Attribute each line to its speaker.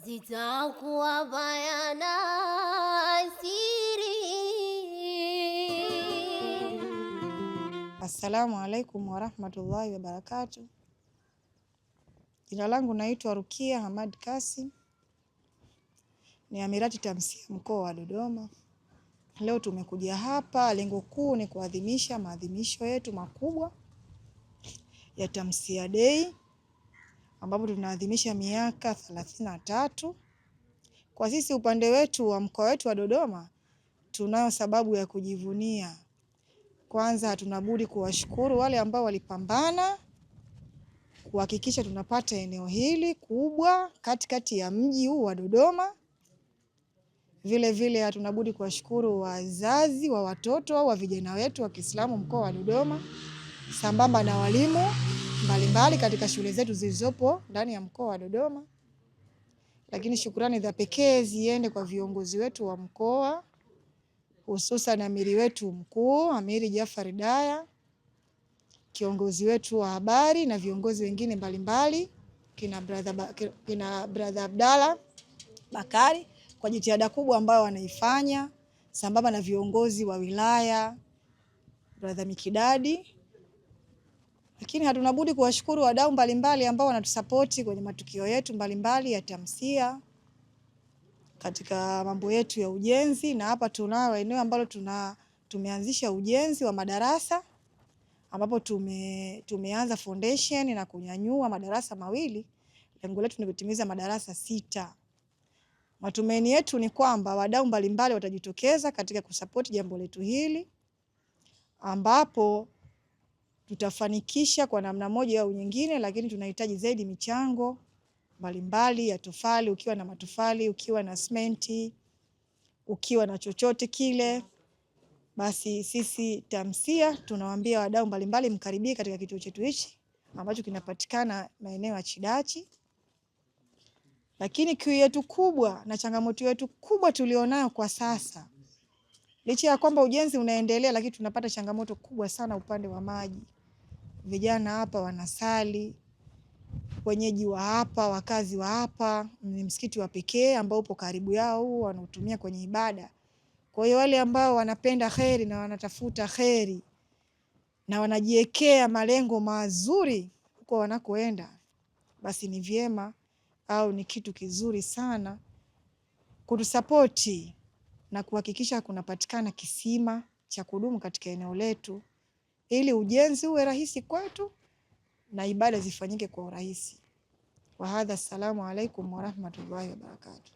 Speaker 1: zitakuwa bayana siri.
Speaker 2: Assalamu alaikum warahmatullahi wabarakatuh. Jina langu naitwa Rukia Hamad Kasim, ni Amirati Tamsia mkoa wa Dodoma. Leo tumekuja hapa, lengo kuu ni kuadhimisha maadhimisho yetu makubwa ya Tamsia Day, ambapo tunaadhimisha miaka 33. Kwa sisi upande wetu wa mkoa wetu wa Dodoma, tunayo sababu ya kujivunia. Kwanza hatuna budi kuwashukuru wale ambao walipambana kuhakikisha tunapata eneo hili kubwa katikati ya mji huu wa Dodoma. Vile vile hatuna budi kuwashukuru wazazi wa watoto au wa vijana wetu wa Kiislamu mkoa wa Dodoma, sambamba na walimu mbalimbali katika shule zetu zilizopo ndani ya mkoa wa Dodoma. Lakini shukrani za pekee ziende kwa viongozi wetu wa mkoa, hususan amiri wetu mkuu, Amiri Jafari Daya, kiongozi wetu wa habari na viongozi wengine mbalimbali, kina brother Abdalla Bakari, kwa jitihada kubwa ambayo wanaifanya, sambamba na viongozi wa wilaya, brother Mikidadi. Lakini hatuna budi kuwashukuru wadau mbalimbali ambao wanatusapoti kwenye matukio yetu mbalimbali ya Tamsia katika mambo yetu ya ujenzi. Na hapa tunao eneo ambalo tumeanzisha ujenzi wa madarasa, ambapo tumeanza foundation na kunyanyua madarasa mawili. Lengo letu ni kutimiza madarasa 6. Matumaini yetu ni kwamba wadau mbalimbali watajitokeza katika kusapoti jambo letu hili, ambapo tutafanikisha kwa namna moja au nyingine. Lakini tunahitaji zaidi michango mbalimbali ya tofali. Ukiwa na matofali, ukiwa na simenti, ukiwa na chochote kile, basi sisi Tamsia tunawaambia wadau mbalimbali mkaribie katika kituo chetu hichi ambacho kinapatikana maeneo ya Chidachi. Lakini kiu yetu kubwa na changamoto yetu kubwa tulionayo kwa sasa, licha ya kwamba ujenzi unaendelea, lakini tunapata changamoto kubwa sana upande wa maji. Vijana hapa wanasali, wenyeji wa hapa, wakazi wa hapa, ni msikiti wa pekee ambao upo karibu yao, wanaotumia kwenye ibada. Kwa hiyo wale ambao wanapenda kheri na wanatafuta kheri na wanajiwekea malengo mazuri huko wanakoenda, basi ni vyema au ni kitu kizuri sana kutusapoti na kuhakikisha kunapatikana kisima cha kudumu katika eneo letu, ili ujenzi uwe rahisi kwetu na ibada zifanyike kwa urahisi. Wa hadha, assalamu alaikum warahmatullahi wabarakatuh.